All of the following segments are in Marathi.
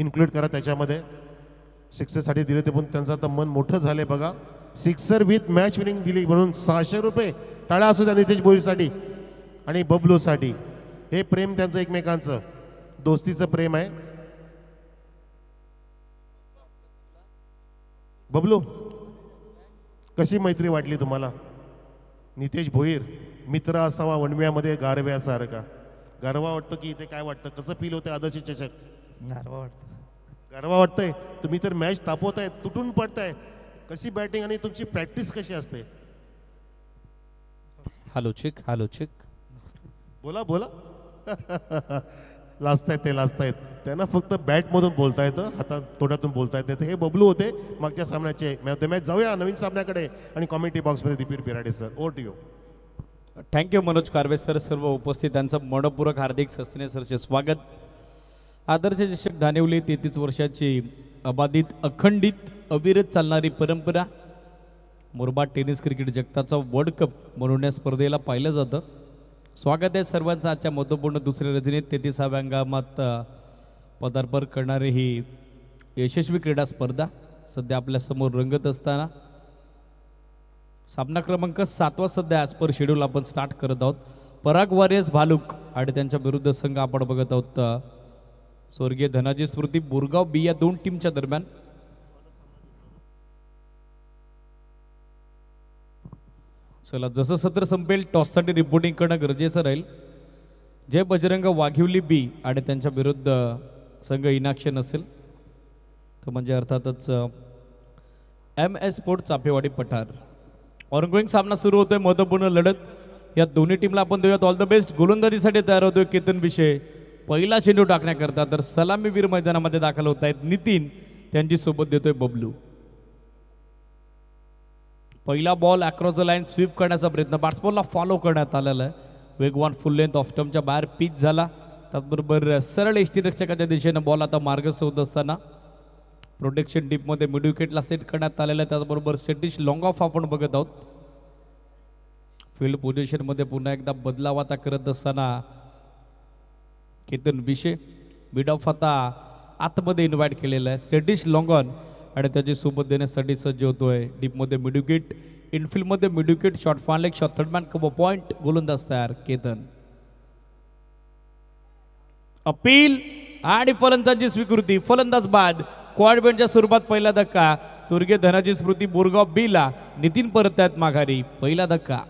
इन्क्लूड करा त्याच्यामध्ये. सिक्सरसाठी दिले ते पण त्यांचं आता मन मोठं झालंय बघा. सिक्सर विथ मॅच विनिंग दिली म्हणून 600 रुपये. टाळा असू द्या नितेश बोरीसाठी आणि बबलूसाठी. हे प्रेम त्यांचं एकमेकांचं दोस्तीचं प्रेम आहे. बबलू कशी मैत्री वाटली तुम्हाला? नितेश भोईर मित्र असावा वणव्यामध्ये गारव्यासारखा. गारवा वाटतं की इथे काय वाटतं? कसं फील होतं आदर्श चषक? गारवा वाटतं. गारवा वाटतंय. तुम्ही तर मॅच तापवताय, तुटून पडताय. कशी बॅटिंग आणि तुमची प्रॅक्टिस कशी असते? हॅलो चिक, हॅलो चिक. बोला बोला. लाजतायत ते, लाजतायत. त्यांना फक्त बॅटमधून बोलता येतं, हातात तोंडातून बोलता येतं. हे बबलू होते मागच्या सामन्याचे. मॅच जाऊया नवीन सामन्याकडे आणि कॉमेंट्री बॉक्समध्ये Deepir Birade sir, over to you. Thank you Manoj Karve sir. सर्व उपस्थितांचं मनपूर्वक हार्दिक सस्ने सरचे स्वागत. आदर्श चषक धानिवली 33 वर्षाची अबाधित अखंडित अविरत चालणारी परंपरा. मुरबाड टेनिस क्रिकेट जगताचा वर्ल्ड कप म्हणून या स्पर्धेला पाहिलं जातं. स्वागत आहे सर्वांचं आजच्या महत्त्वपूर्ण दुसऱ्या रजनीत 33व्या हंगामात पदार्पण करणारी ही यशस्वी क्रीडा स्पर्धा सध्या आपल्यासमोर रंगत असताना सामना क्रमांक 7वा सध्या ॲज पर शेड्यूल आपण स्टार्ट करत आहोत. पराग वॉरियर्स भालुक आणि त्यांच्या विरुद्ध संघ आपण बघत आहोत स्वर्गीय धनाजी स्मृती बोरगाव बी या दोन टीमच्या दरम्यान. चला जसं सत्र संपेल टॉससाठी रिपोर्टिंग करणं गरजेचं राहील. जय बजरंग वाघिवली बी आणि त्यांच्या विरुद्ध संघ इनाक्शन असेल तर म्हणजे अर्थातच MS स्पोर्ट चापेवाडी पठार. ऑनगोईंग सामना सुरू होतोय, महत्त्वपूर्ण लढत. या दोन्ही टीमला आपण देऊयात ऑल द बेस्ट. गोलंदाजीसाठी तयार होतोय केतन विषय. पहिला चेंडू टाकण्याकरता तर सलामीवीर मैदानामध्ये दाखल होत आहेत नितीन. त्यांची सोबत देतोय बबलू. पहिला ball across the line sweep करण्याचा प्रयत्न, बॅट्सबॉलला फॉलो करण्यात आलेला आहे. वेगवान फुल लेंथ ऑफ स्टंपच्या बाहेर पिच झाला. त्याचबरोबर सरळ यष्टीरक्षकाच्या दिशेनं बॉल आता मार्गस्थ होत असताना प्रोटेक्शन डीपमध्ये मिड विकेटला सेट करण्यात आलेला आहे. त्याचबरोबर स्टेटिश लॉंग ऑफ आपण बघत आहोत. फील्ड पोझिशनमध्ये पुन्हा एकदा बदलाव आता करत असताना केतन विषय. मिड ऑफ आता आतमध्ये इन्व्हाइट केलेला आहे. स्टेटिश लॉंग ऑन आणि त्याची सोबत देण्यासाठी सज्ज होतोय. डीपमध्ये मिड विकेट, इनफिल्डमध्ये mid wicket, short fine leg, short third man कबो पॉईंट. गोलंदाज तयार केतन. अपील आणि फलंदाजी स्वीकृती. फलंदाज बाद. क्वाड बेंडच्या स्वरूपात पहिला धक्का. स्वर्गीय धनाजी स्मृती बोरगाव बीला. नितीन परत आहेत माघारी. पहिला धक्का.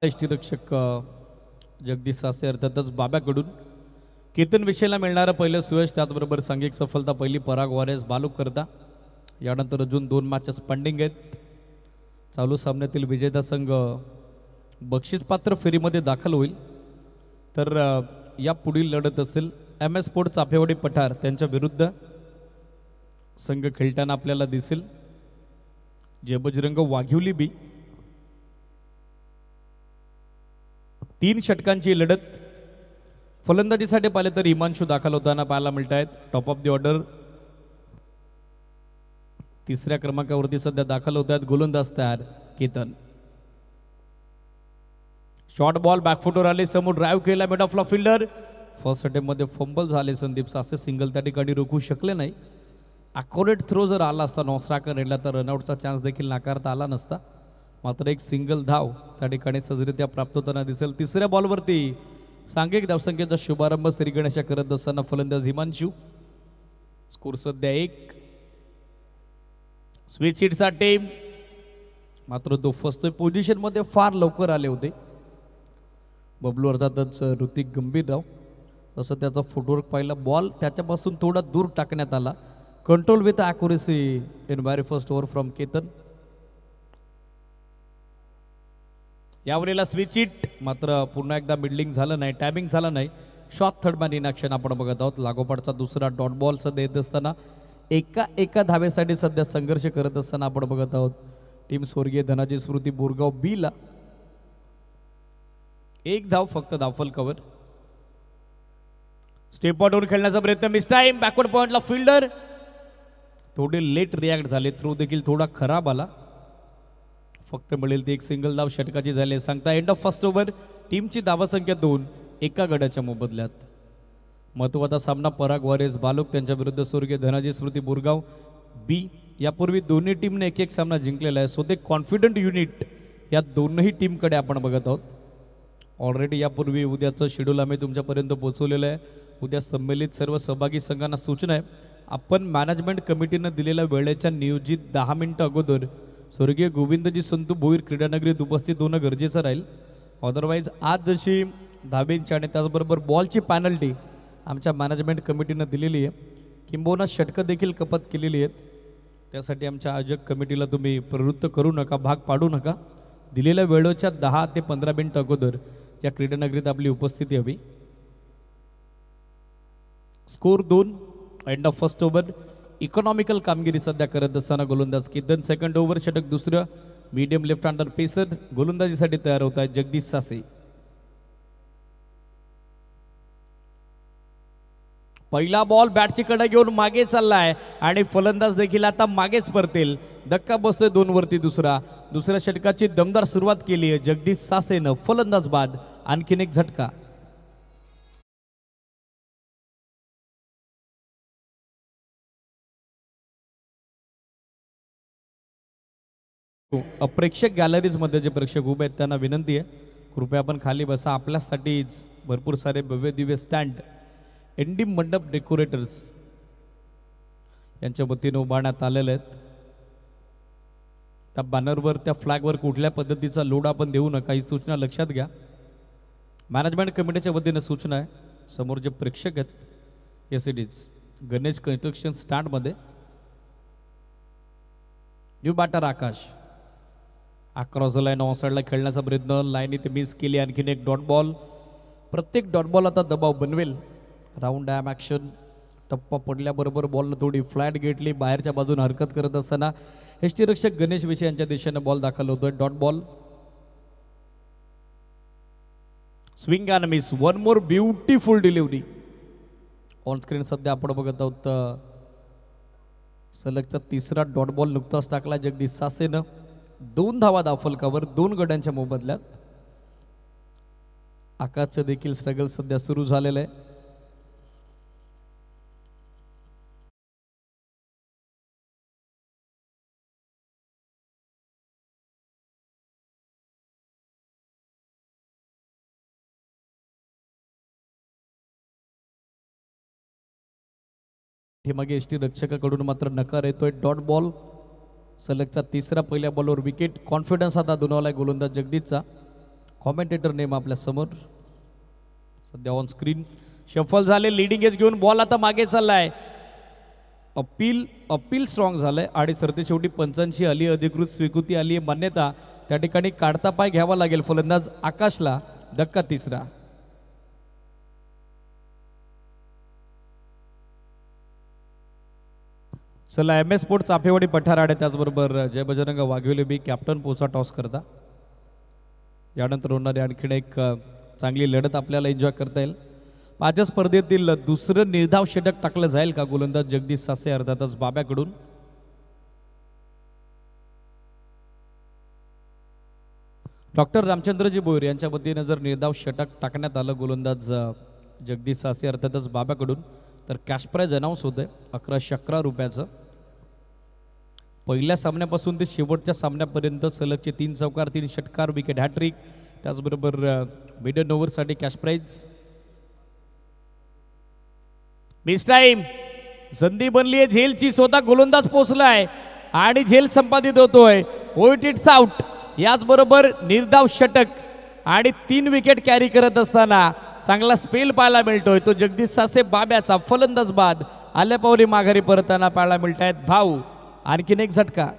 यष्टीरक्षक जगदीश सासे अर्थातच बाब्याकडून केतन विषयला मिळणारं पहिलं सुयश. त्याचबरोबर सांघिक सफलता पहिली पराग वॉरियर्स भालूक करता. यानंतर अजून 2 मॅचेस पेंडिंग आहेत. चालू सामन्यातील विजेता संघ बक्षीसपात्र फेरीमध्ये दाखल होईल. तर या पुढील लढत असेल MS स्पोर्ट चापेवाडी पठार त्यांच्या विरुद्ध संघ खेळताना आपल्याला दिसेल जय बजरंग वाघिवली बी. 3 षटकांची लढत. फलंदाजीसाठी पाहिले तर हिमांशू दाखल होताना पाहायला मिळत आहेत. टॉप ऑफ द ऑर्डर 3ऱ्या क्रमांकावरती सध्या दाखल होत आहेत. गोलंदाज तयार केतन. शॉर्ट बॉल बॅकफुटवर आले, समोर ड्राईव्ह केला, मिड ऑफला फिल्डर. फर्स्ट अटेम्प्टमध्ये फंबल झाले. संदीप सासे सिंगल त्या ठिकाणी रोखू शकले नाही. अकोरेट थ्रो जर आला असता नॉस्ट्राकर रेडला तर रनआउटचा चान्स देखील नाकारता आला नसता. मात्र एक सिंगल धाव त्या ठिकाणी सहजरित्या प्राप्त होताना दिसेल. 3ऱ्या बॉलवरती सांघिक धावसंख्येचा शुभारंभ श्रीगणेशा करत असताना फलंदाज हिमांशू. स्कोर सध्या 1. स्विच हिटचा टीम मात्र तो फर्स्ट पोझिशनमध्ये फार लवकर आले होते. बबलू अर्थातच ऋतिक गंभीरराव. तसं त्याचा फुटवर्क पाहिला. बॉल त्याच्यापासून थोडा दूर टाकण्यात आला. Control with accuracy in very first over from Ketan. यावरील स्विच हिट मात्र पुन्हा एकदा मिडलिंग झालं नाही, टॅबिंग झालं नाही. Short third man in action आपण बघत आहोत. लागोपाठचा दुसरा डॉट बॉल सध्या येत असताना एका धावेसाठी सध्या संघर्ष करत असताना आपण बघत आहोत टीम स्वर्गीय धनाजी स्मृती बोरगाव बीला. 1 धाव फक्त. धावफल कव्हर. स्टेप आउटवर खेळण्याचा प्रयत्न, मिस टाइम. बॅकवर्ड पॉइंटला फिल्डर. थोडे लेट रिॲक्ट झाले, थ्रो देखील थोडा खराब आला. फक्त मिळेल ती एक सिंगल धाव षटकाची झाली. सांगता एंड ऑफ फर्स्ट ओव्हर. टीमची धावसंख्या 2, एका गड्याच्या मोबदल्यात. महत्त्वाचा सामना पराग वॉरियर्स बालुक त्यांच्या विरुद्ध स्वर्गीय धनाजी स्मृती बोरगाव बी. यापूर्वी दोन्ही टीमने एक एक सामना जिंकलेला आहे. सो ते कॉन्फिडंट युनिट या दोनही टीमकडे आपण बघत आहोत. ऑलरेडी यापूर्वी उद्याचं शेड्यूल आम्ही तुमच्यापर्यंत पोहोचवलेलं आहे. उद्या संमेलित सर्व सहभागी संघांना सूचना आहे, आपण मॅनेजमेंट कमिटीनं दिलेल्या वेळेच्या नियोजित 10 मिनिटं अगोदर स्वर्गीय गोविंदजी संतू भोईर क्रीडानगरीत उपस्थित होणं गरजेचं राहील. अदरवाईज आज जशी धाबेंची आणि त्याचबरोबर बॉलची पॅनल्टी आमच्या मॅनेजमेंट कमिटीनं दिलेली आहे, किंबहुना षटकं देखील कपात केलेली आहेत. त्यासाठी आमच्या आयोजक कमिटीला तुम्ही प्रवृत्त करू नका, भाग पाडू नका. दिलेल्या वेळेच्या 10 ते 15 मिनिटं अगोदर या क्रीडानगरीत आपली उपस्थिती हवी. Score 2, end of first over. Economical कामगिरी सध्या करत असताना गोलंदाज केतन सेकंड ओव्हर षटक दुसरं. मीडियम लेफ्ट हँडर पेसर गोलंदाजीसाठी तयार होत आहे जगदीश सासे. पहिला बॉल बॅटची कडा घेऊन मागे चाललाय आणि फलंदाज देखील आता मागेच परतेल. धक्का बसतोय 2 वरती दुसऱ्या षटकाची दमदार सुरुवात केली आहे जगदीश सासेनं. फलंदाज बाद, आणखीन एक झटका. प्रेक्षक गॅलरीजमध्ये जे प्रेक्षक उभे आहेत त्यांना विनंती आहे, कृपया आपण खाली बसा. आपल्यासाठीच भरपूर सारे भव्य दिव्य स्टँड एनडी मंडप डेकोरेटर्स यांच्या वतीनं उभारण्यात आलेले आहेत. त्या बॅनरवर, त्या फ्लॅगवर कुठल्या पद्धतीचा लोड आपण देऊ नका, ही सूचना लक्षात घ्या. मॅनेजमेंट कमिटीच्या वतीनं सूचना आहे. समोर जे प्रेक्षक आहेत as it is Ganesh construction स्टँडमध्ये new batter Akash across the line on साईडला खेळण्याचा प्रयत्न, लाईन इथे मिस केली. आणखीन एक डॉट बॉल. प्रत्येक डॉट बॉल आता दबाव बनवेल. Round arm action. टप्पा पडल्याबरोबर बॉलनं थोडी फ्लॅट घेतली, बाहेरच्या बाजूने हरकत करत असताना यष्टीरक्षक गणेश विषय यांच्या दिशेने बॉल दाखल होतोय. Dot ball. Swing and miss. One more beautiful delivery. On screen सध्या आपण बघत आहोत सलगचा तिसरा डॉट बॉल नुकताच टाकला जगदीश सासेनं. 2 धावा धावफलकावर 2 गड्यांच्या मोबदल्यात. आकाशचं देखील स्ट्रगल सध्या सुरू झालेलं आहे. मागे एसटी रक्षकाकडून मात्र नकार येतोय. Dot ball. सलगचा तिसरा. पहिल्या बॉलवर विकेट. कॉन्फिडन्स आता दुणावलाय गोलंदाज जगदीशचा. कॉमेंटेटर नेम आपल्या समोर सध्या ऑन स्क्रीन. शफल झाले. लिडिंग एज घेऊन बॉल आता मागे चाललाय. अपील स्ट्रॉंग झालंय आणि सरते शेवटी पंचांची आली, अधिकृत स्वीकृती आली आहे, मान्यता. त्या ठिकाणी काढता पाय घ्यावा लागेल फलंदाज आकाशला. धक्का तिसरा. चला एम एस स्पोर्ट्स चाफेवाडी पठाराडे त्याचबरोबर जय बजरंग वाघवेले बी कॅप्टन पोचा टॉस करता. यानंतर होणारी आणखीन एक चांगली लढत आपल्याला एन्जॉय करता येईल. माझ्या स्पर्धेतील दुसरं निर्धाव षटक टाकलं जाईल का गोलंदाज जगदीश सासे अर्थातच बाब्याकडून. डॉक्टर रामचंद्रजी भोईर यांच्या वतीनं जर निर्धाव षटक टाकण्यात आलं गोलंदाज जगदीश सासे अर्थातच बाब्याकडून तर कॅश प्राइज अनाऊन्स होते 1111 रुपयाचं. पहिल्या सामन्यापासून ते शेवटच्या सामन्यापर्यंत सलगचे 3 चौकार 3 षटकार विकेट हॅट्रिक. त्याचबरोबर मिडन ओव्हरसाठी कॅश प्राइज. Miss time. संधी बनली आहे झेलची. स्वतः गोलंदाज पोहोचलाय आणि झेल संपादित होतोय. It's out. याचबरोबर निर्धाव षटक आणि 3 विकेट कॅरी करत असताना चांगला स्पेल पाहायला मिळतोय तो जगदीश सासे बाब्याचा. फलंदाज बाद. आल्या पावरी माघारी परताना पाहायला मिळत आहेत भाऊ. आणखीन एक झटका.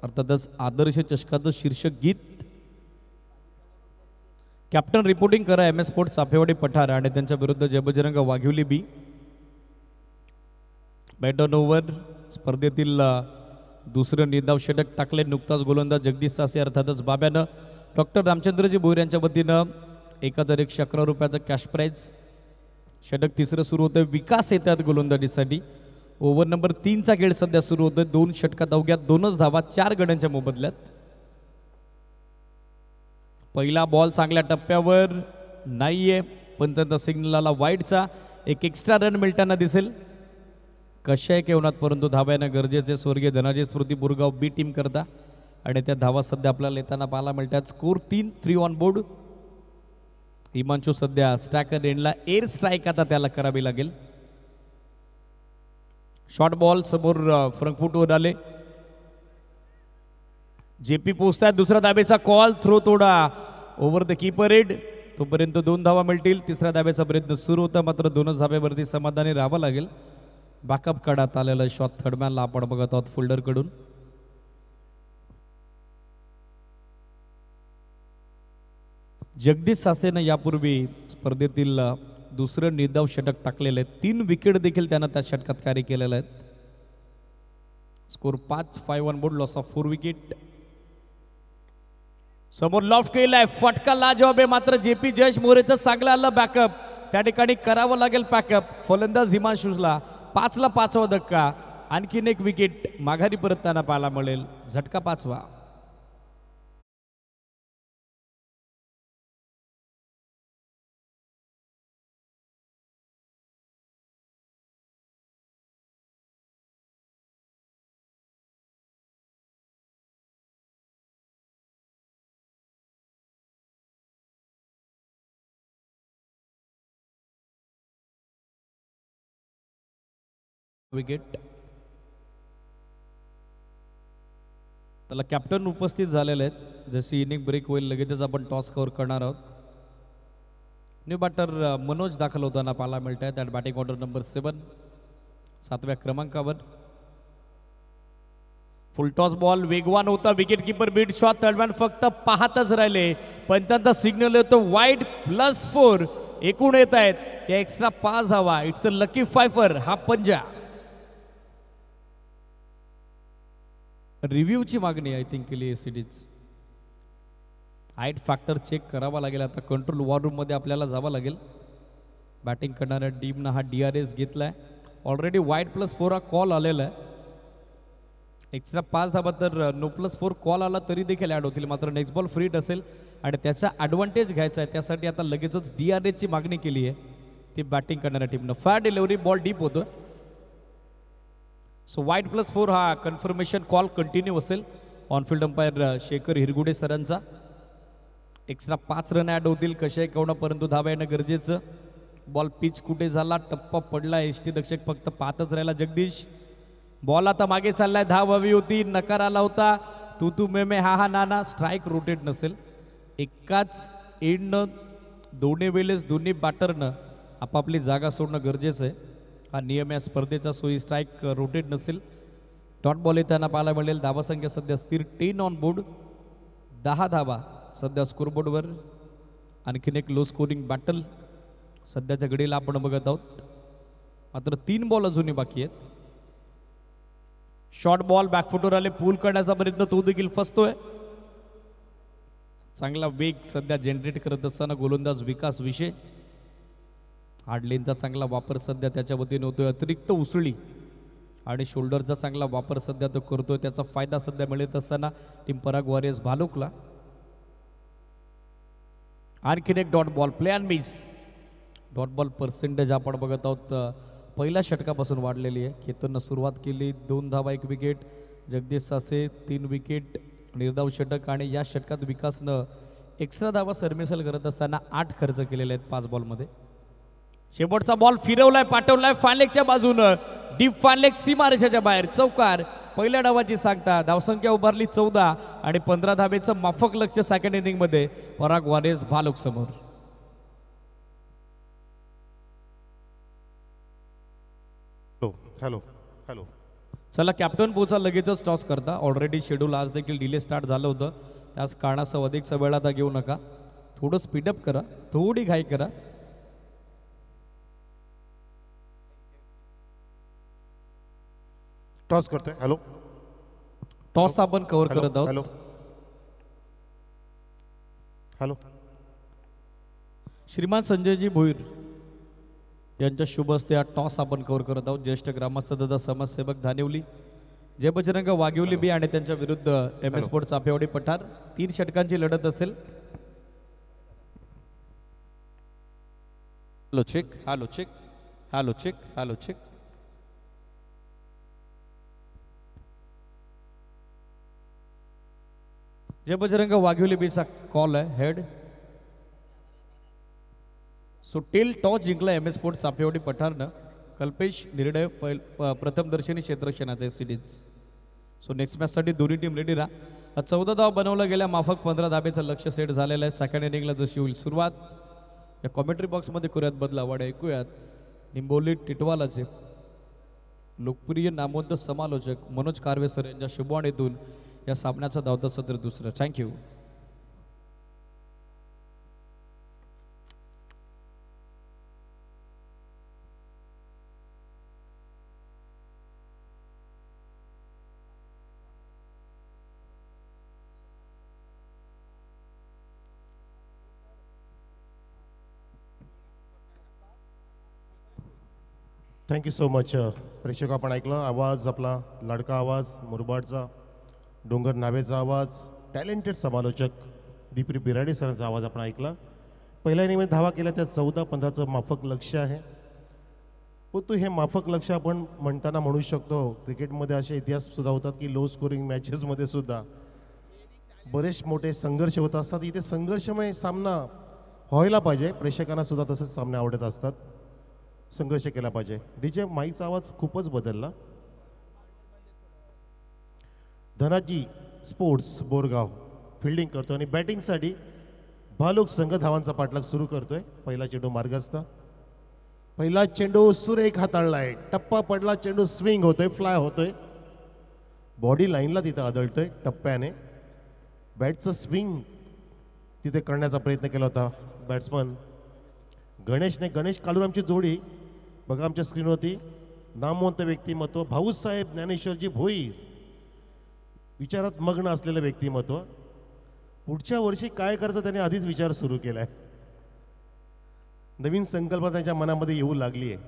अर्थातच आदर्श चषकाचं शीर्षक गीत. कॅप्टन रिपोर्टिंग करा MS स्पोर्ट्स चाफेवाडी पठार आणि त्यांच्या विरुद्ध जय बजरंग वाघिवली बी. बॅटन ओव्हर स्पर्धेतील दुसरं निर्धाव षटक टाकले नुकताच गोलंदाज जगदीश सासे अर्थातच बाब्यानं. डॉक्टर रामचंद्रजी भोईर यांच्या वतीनं 1111 रुपयाचं कॅश प्राईज. षटक तिसरं सुरू होतं. विकास येतात गोलंदाजीसाठी. ओव्हर नंबर 3चा खेळ सध्या सुरू होतोय. 2 षटकात अवघ्या 2च धावा 4 गड्यांच्या मोबदल्यात. पहिला बॉल चांगल्या टप्प्यावर नाहीये. पंचांचा सिग्नल आला वाईडचा. एक एक्स्ट्रा रन मिळताना दिसेल कशाही केवनात, परंतु धावा येणं गरजेचे. स्वर्गीय धनाजी स्मृती बुरगाव बी टीम करता आणि त्या धावा सध्या आपल्याला येताना पाहायला मिळतात. Score 3 on board. हिमांशू सध्या स्ट्रायकर एंडला एअर स्ट्राईक आता त्याला करावी लागेल. शॉर्ट बॉल समोर फ्रंटफुटवर आले. JP पोहोचतात. दुसऱ्या धाबेचा कॉल. थ्रो तोडा ओव्हर द कीपर हेड. तोपर्यंत 2 धावा मिळतील. तिसऱ्या धाब्याचा प्रयत्न सुरू होता, मात्र 2च धाब्यावरती समाधानी राहावं लागेल. बॅकअप काढात आलेला शॉट थर्डमॅनला आपण बघत आहोत फोल्डर कडून. जगदीश सासेनं यापूर्वी स्पर्धेतील दुसरं निर्धाव षटक टाकलेलं आहे. 3 विकेट देखील त्यानं त्या षटकात कार्य केलेलं आहे. Score 5 on board. Loss of 4 wicket. समोर लॉफ्ट केलाय. फटका लाजवाब आहे, मात्र JP जयेश मोरेचं चांगलं आलं बॅकअप. त्या ठिकाणी करावं लागेल पॅकअप. फलंदाज हिमांशूला 5ला 5वा धक्का. आणखीन एक विकेट माघारी परतताना पाहायला मिळेल. झटका 5वा. विकेट. त्याला कॅप्टन उपस्थित झालेले आहेत. जशी इनिंग ब्रेक होईल लगेचच आपण टॉस कव्हर करणार आहोत. न्यू बॅटर मनोज दाखल होताना पाहायला मिळत आहेत. ॲट बॅटिंग ऑर्डर नंबर 7 7व्या क्रमांकावर. फुल टॉस बॉल वेगवान होता. Wicket keeper beat shot. Third man फक्त पाहतच राहिले. पंचांचा सिग्नल येतो वाईड. +4 एकूण येत आहेत. या एक्स्ट्रा 5 हवा. It's a lucky Pfeiffer. हा पंजा. रिव्ह्यूची मागणी आय थिंक केली एसीडीच. हाईट फॅक्टर चेक करावा लागेल. आता कंट्रोल वॉर रूममध्ये आपल्याला जावं लागेल. बॅटिंग करणाऱ्या टीमनं हा DRS घेतलाय. ऑलरेडी वाईड +4 हा कॉल आलेला आहे. एक्स्ट्रा 5 धाबा तर नो +4 कॉल आला तरी देखील ॲड होतील, मात्र नेक्स्ट बॉल फ्रीट असेल आणि त्याचा ॲडव्हान्टेज घ्यायचा आहे. त्यासाठी आता लगेचच DRSची मागणी केली आहे ती बॅटिंग करणाऱ्या टीमनं. फार डिलिव्हरी बॉल डीप होतोय. सो वाईड +4 हा कन्फर्मेशन कॉल कंटिन्यू असेल. ऑनफिल्ड अंपायर शेखर हिरगुडे सरांचा. एक्स्ट्रा 5 रन ॲड होतील कशाही कवना, परंतु धावा येणं गरजेचं. बॉल पिच कुठे झाला, टप्पा पडला. एसटी रक्षक फक्त पाहतच राहिला जगदीश. बॉल आता मागे चाललाय. धाव हवी होती, नकार आला होता. तू मे हा नाना. स्ट्राईक रोटेट नसेल. एकाच एंडनं दोन्ही वेळेस दोन्ही बॅटरनं आपापली जागा सोडणं गरजेचं आहे. हा नियम या स्पर्धेचा. सोयी स्ट्राईक रोटेट नसेल. डॉट बॉल येताना पाहायला मिळेल. धावा संख्या सध्या स्थिर 10 ऑन बोर्ड. 10 धावा सध्या स्कोरबोर्डवर. आणखीन एक लो स्कोरिंग बॅटल सध्याच्या घडीला आपण बघत आहोत. मात्र 3 बॉल अजूनही बाकी आहेत. शॉर्ट बॉल बॅकफुटवर आले. पूल करण्याचा प्रयत्न तो देखील फसतोय. चांगला वेग सध्या जनरेट करत असताना गोलंदाज विकास विषय. हार्डलेनचा चांगला वापर सध्या त्याच्या वतीने होतोय. अतिरिक्त उसळी आणि शोल्डरचा चांगला वापर सध्या तो करतोय. त्याचा फायदा सध्या मिळत असताना टीम पराग वॉरियर्स भालुकला. आणखीन एक dot ball. Play and miss. Dot ball percentage आपण बघत आहोत पहिल्या षटकापासून वाढलेली आहे. केतननं सुरुवात केली. 2 धावा 1 विकेट. जगदीश सासे 3 विकेट निर्धाव षटक. आणि या षटकात विकासनं एक्स्ट्रा धावा सरमिसल करत असताना 8 खर्च केलेले आहेत 5 बॉलमध्ये. शेवटचा बॉल फिरवलाय, पाठवलाय फानलेगच्या बाजूनं. डीप फानलेग सीमारेषेच्या बाहेर. चौकार. पहिल्या डावाची सांगता. धावसंख्या उभारली 14 आणि 15 धाबेचं माफक लक्ष सेकंड इनिंगमध्ये पराग वॉरियर्स भालुक समोर. Hello hello. चला कॅप्टन पोचा लगेचच टॉस करता. ऑलरेडी शेड्यूल आज देखील डिले स्टार्ट झालं होतं, त्याच कारणासह अधिकचा वेळ आता घेऊ नका. थोडं स्पीडअप करा, थोडी घाई करा. टॉस करतोय. हॅलो टॉस आपण कव्हर करत आहोत. हॅलो हॅलो श्रीमान संजयजी भोईर यांच्या शुभ हस्ते हा टॉस आपण कव्हर करत आहोत. ज्येष्ठ ग्रामस्थ तथा समाजसेवक धानिवली जय बजरंग वाघिवली बी आणि त्यांच्या विरुद्ध एम एस स्पोर्ट चापेवाडी पठार. 3 षटकांची लढत असेल. Hello check, hello check, hello check, hello check. Jai Bajrang Waghivali बीचा कॉल आहे हेड. सो टेल टॉस जिंकला एम एस स्पोर्ट चापेवाडी पठारनं. कल्पेश निर्णय प्रथमदर्शनी क्षेत्रक्षणाचे सिरीज. सो नेक्स्ट मॅचसाठी दोन्ही टीम रेडी राहा. 14 धाव बनवलं गेल्या माफक 15 धाबेचं लक्ष सेट झालेलं आहे. सेकंड इनिंगला जशी होईल सुरुवात या कॉमेंट्री बॉक्समध्ये करूयात बदलावड. ऐकूयात निंबोली टिटवालाचे लोकप्रिय नामवंत समालोचक मनोज कारवे सर यांच्या शुभवाणीतून या सामन्याचा धावता सत्र दुसरं. थँक्यू. Thank you so much. प्रेक्षक आपण ऐकलं आवाज, आपला लाडका आवाज, मुरबाडचा, डोंगर नावेचा आवाज, टॅलेंटेड समालोचक दीप्री बिराडे सरांचा आवाज आपण ऐकला. पहिल्या इनिंगमध्ये धावा केल्या त्या 14-15चं माफक लक्ष आहे. परंतु हे माफक लक्ष आपण म्हणताना म्हणू शकतो क्रिकेटमध्ये असे इतिहास सुद्धा होतात की लो स्कोरिंग मॅचेसमध्ये सुद्धा बरेच मोठे संघर्ष होत असतात. इथे संघर्षमय सामना व्हायला पाहिजे. प्रेक्षकांना सुद्धा तसेच सामने आवडत असतात. संघर्ष केला पाहिजे. डीजे माईकचा आवाज खूपच बदलला. धनाजी स्पोर्ट्स बोरगाव फिल्डिंग करतो आणि बॅटिंगसाठी भालूक संघ धावांचा पाठलाग सुरू करतोय. पहिला चेंडू मार्गस्थ. पहिला चेंडू सुरेख हाताळलाय. टप्पा पडला, चेंडू स्विंग होतोय, फ्लाय होतोय, बॉडी लाईनला तिथं आदळतोय टप्प्याने. बॅटचं स्विंग तिथे करण्याचा प्रयत्न केला होता बॅट्समन गणेशने. गणेश कालून आमची जोडी बघा आमच्या स्क्रीनवरती. नामवंत व्यक्तिमत्व भाऊसाहेब ज्ञानेश्वरजी भोईर, विचारात मग्न असलेलं व्यक्तिमत्व. पुढच्या वर्षी काय करायचं त्याने आधीच विचार सुरू केलाय. नवीन संकल्पना त्यांच्या मनामध्ये येऊ लागली आहे.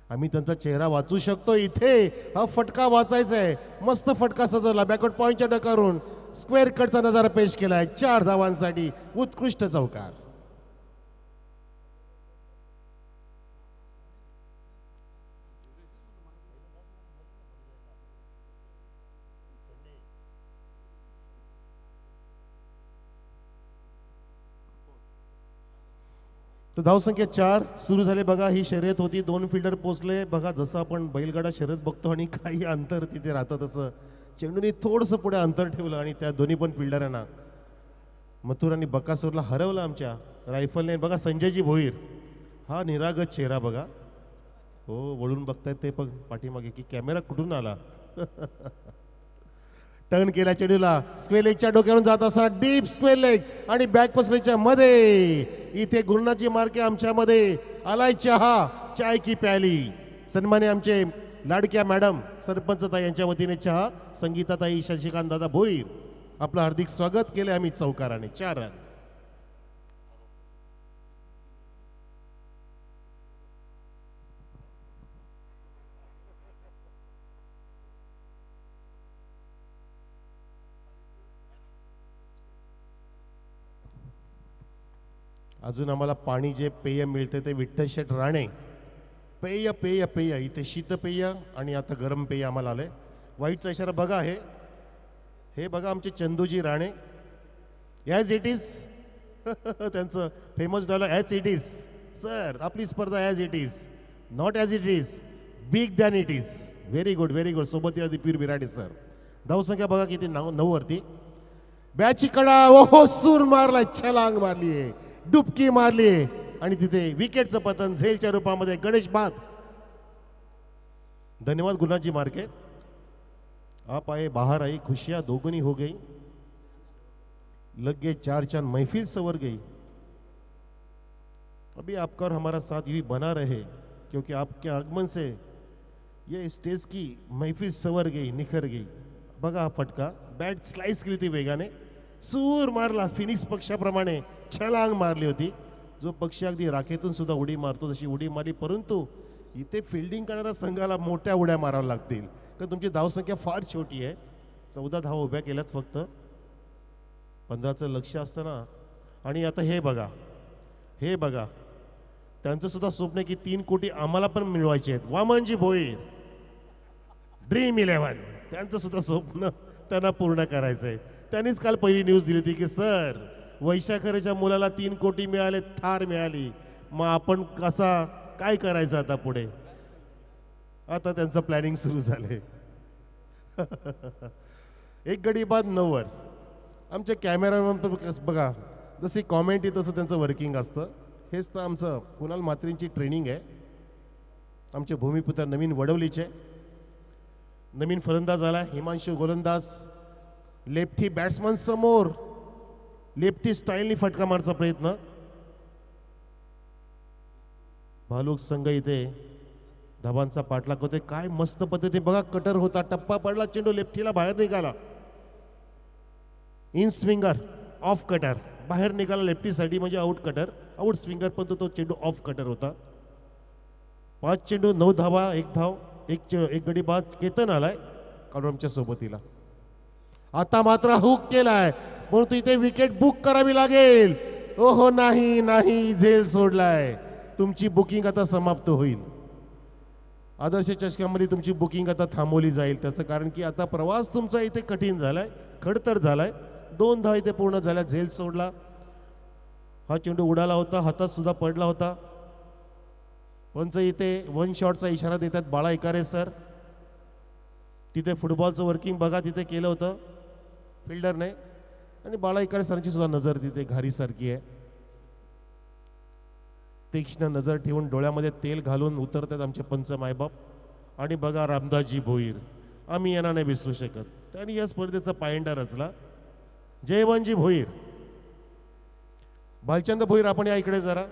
आम्ही त्यांचा चेहरा वाचू शकतो. इथे हा फटका वाचायचा आहे. मस्त फटका सजवला बॅकवर्ड पॉईंटच्या डकारून. स्क्वेअर कटचा नजारा पेश केलाय. 4 धावांसाठी उत्कृष्ट चौकार. तर धावसंख्या 4 सुरू झाले बघा. ही शर्यत होती. 2 फिल्डर पोचले बघा. जसं आपण बैलगाडा शर्यत बघतो आणि काही अंतर तिथे राहतं तसं चेंडूने थोडंसं पुढे अंतर ठेवलं आणि त्या दोन्ही पण फिल्डरांना मथुर आणि बकासूरला हरवलं आमच्या रायफलने. बघा संजयजी भोईर, हा निरागस चेहरा बघा. हो वळून बघतायत ते पण पाठीमागे की कॅमेरा कुठून आला. टर्न केला चेंडूला. स्क्वेअर लेगच्या डोक्यावरून जात असताना डीप स्क्वेअर लेग आणि बॅक पसरीच्या मध्ये. इथे गुरुनाची मार्के आमच्यामध्ये आलाय चहा, चाय की प्याली. सन्माने आमचे लाडक्या मॅडम सरपंच ताई यांच्या वतीने चहा. संगीताताई शशिकांत दादा भोईर आपलं हार्दिक स्वागत केले आम्ही चौकाराने. 4 रन. अजून आम्हाला पाणी जे पेय मिळते ते विठ्ठल शेठ राणे पेय पेय पेय. इथे शीतपेय आणि आता गरम पेय आम्हाला आलंय. वाईटचा इशारा बघा. हे बघा आमचे Chanduji Rane. As it is त्यांचं famous dialogue as it is. Sir आपली स्पर्धा as it is, not as it is, big than it is. Very good very good. सोबत या दीपवीर बिराडे सर. धावसंख्या बघा किती 9 वरती. बॅची कडा. ओहो सूर मारलाय, छलांग मारलीये, डुबकी मारली आणि तिथे विकेटचं पतन झेलच्या रूपामध्ये गणेश बाद. धन्यवाद गुरुनाथ जी मार्के। आप आए बाहर आई, खुशियां दोगुनी हो गई, लग गए चार चांद, महफिल संवर गई। अभी आपका और हमारा साथ यूं बना रहे, क्योंकि आपके आगमन से ये स्टेज की महफिल संवर गई, निखर गई। बघा हा फटका, बॅट स्लाइस केली होती वेगाने, सूर मारला, फिनिक्स पक्षाप्रमाणे छलांग मारली होती। जो पक्षी अगदी राखेतून सुद्धा उडी मारतो तशी उडी मारली, परंतु इथे फिल्डिंग करणाऱ्या संघाला मोठ्या उड्या माराव्या लागतील, कारण तुमची धावसंख्या फार छोटी आहे। 14 धावा उभ्या केल्यात फक्त, 15चं लक्ष असतं ना। आणि आता हे बघा, हे बघा, त्यांचं सुद्धा स्वप्न आहे की 3 कोटी आम्हाला पण मिळवायचे आहेत। वामनजी भोईर, ड्रीम 11, त्यांचं सुद्धा स्वप्न त्यांना पूर्ण करायचं आहे। त्यांनीच काल पहिली न्यूज दिली होती की सर, वैशाखरेच्या मुलाला 3 कोटी मिळाले, थार मिळाली, मग आपण कसा काय करायचं आता पुढे। आता त्यांचं प्लॅनिंग सुरू झाले। एक गडी बाद 9 वर आमचे कॅमेरामॅन बघा, जशी कॉमेंट आहे तसं त्यांचं वर्किंग असतं। हेच तर आमचं कुणाल म्हात्रेंची ट्रेनिंग आहे। आमचे भूमिपुत्र नवीन वडवलीचे नवीन फलंदाज आला हिमांशू गोलंदाज, लेफ्टी बॅट्समन समोर, लेफ्टी स्टाईलनी फटका मारचा प्रयत्न। भालूक संघ इथे धाबांचा पाठलाग होते, काय मस्त पद्धतीने बघा, कटर होता, टप्पा पडला, चेंडू लेफ्टीला बाहेर निघाला, इन स्विंगर ऑफ कटर बाहेर निघाला लेफ्टीसाठी, म्हणजे आउट कटर, आउट स्विंगर, पण तो चेंडू ऑफ कटर होता। 5 चेंडू 9 धावा, 1 धाव, एक गडी बाद। केतन आलाय काढून आमच्या सोबतीला, आता मात्र हुक केलाय, म्हणून इथे विकेट बुक करावी लागेल। ओहो नाही नाही, झेल सोडलाय, तुमची बुकिंग आता समाप्त होईल। आदर्श चषकामध्ये तुमची बुकिंग आता थांबवली जाईल, त्याचं कारण की आता प्रवास तुमचा इथे कठीण झालाय, खडतर झालाय। 2 धाव इथे पूर्ण झाल्या, झेल सोडला। हा चेंडू उडाला होता, हातात सुद्धा पडला होता। पंच इथे 1 शॉटचा इशारा देतात बाळा इकारे सर। तिथे फुटबॉलचं वर्किंग बघा, तिथे केलं होतं फिल्डरने, आणि बाळा इकारे सरांची सुद्धा नजर तिथे घारीसारखी आहे। तीक्ष्ण नजर ठेवून डोळ्यामध्ये तेल घालून उतरतात आमचे पंच मायबाप। आणि बघा रामदासजी भोईर, आम्ही यांना नाही विसरू शकत, त्यांनी या स्पर्धेचा पायंडा रचला। जयवंतजी भोईर, भालचंद भोईर, आपण या इकडे जरा।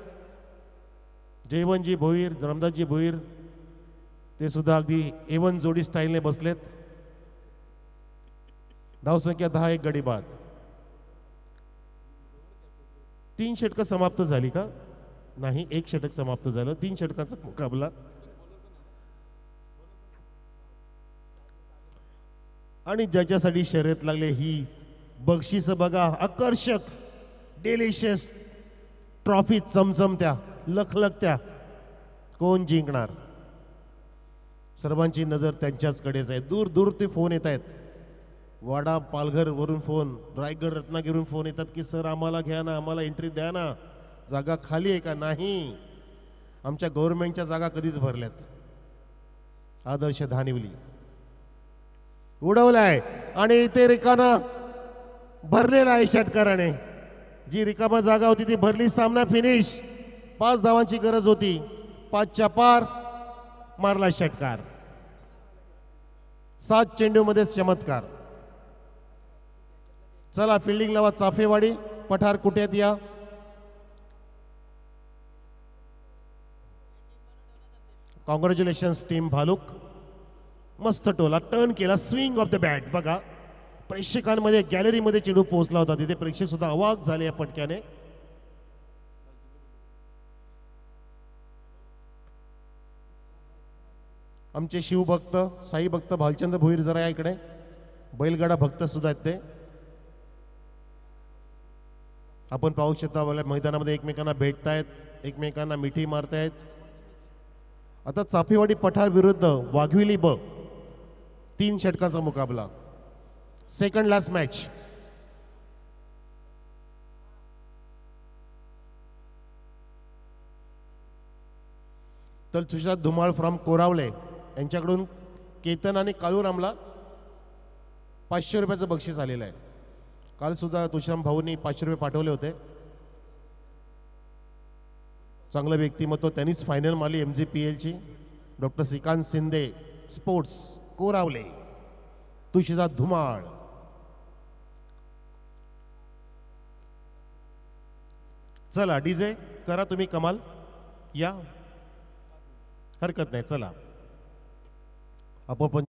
जयवंतजी भोईर, रामदासजी भोईर, ते सुद्धा अगदी A1 जोडी स्टाईलने बसलेत। धावसंख्या 10, 1 गडी बाद। 3 षटकं समाप्त झाली का? नाही, 1 षटक समाप्त झालं, 3 षटकांचा मुकाबला। आणि ज्याच्यासाठी शर्यत लागले ही बक्षीस बघा, आकर्षक डेलिशियस ट्रॉफी चमचमत्या, लखलखत्या, कोण जिंकणार? सर्वांची नजर त्यांच्याचकडेच आहे। दूर दूर ते फोन येत आहेत, वाडा पालघर वरून फोन, रायगड रत्नागिरीवरून फोन येतात की सर आम्हाला घ्या ना, आम्हाला एंट्री द्या ना, जागा खाली आहे का? नाही, आमच्या गव्हर्नमेंटच्या जागा कधीच भरल्यात। आदर्श धानिवली उडवलाय, आणि इथे रिकामा भरलेला आहे षटकाराने। जी रिकामा जागा होती ती भरली, सामना फिनिश। 5 धावांची गरज होती, 5च्या पार, मारला षटकार। 7 चेंडूमध्ये चमत्कार। चला फिल्डिंग लावा चाफेवाडी, पठार कुट्यात या। कॉंग्रॅच्युलेशन्स टीम भालूक, मस्त टोला, टर्न केला, स्विंग ऑफ द बॅट। बघा प्रेक्षकांमध्ये, गॅलरीमध्ये चेंडू पोहोचला होता, तिथे प्रेक्षक सुद्धा अवाक झाले या फटक्याने। आमचे शिवभक्त, साई भक्त भालचंद भोईर जरा या इकडे, बैलगाडा भक्त सुद्धा आहेत ते। आपण पाहू शकता मैदानामध्ये एकमेकांना भेटतायत, एकमेकांना मिठी मारतायत। आता चाफेवाडी पठार विरुद्ध वाघविली ब, 3 षटकाचा मुकाबला, सेकंड लास्ट मॅच। तर तुषार धुमाळ फ्रॉम कोरावले यांच्याकडून केतन आणि काळूरामला 500 रुपयाचं बक्षीस आलेलं आहे। काल सुद्धा तुषाराम भाऊंनी 500 रुपये पाठवले होते। चांगलं व्यक्तिमत्व, त्यांनीच फायनल मारली MGPL ची। Doctor Shrikant Shinde sports Koravale, Tulshidas Dhumal. चला डीजे करा तुम्ही कमाल, या हरकत नाही. चला आपण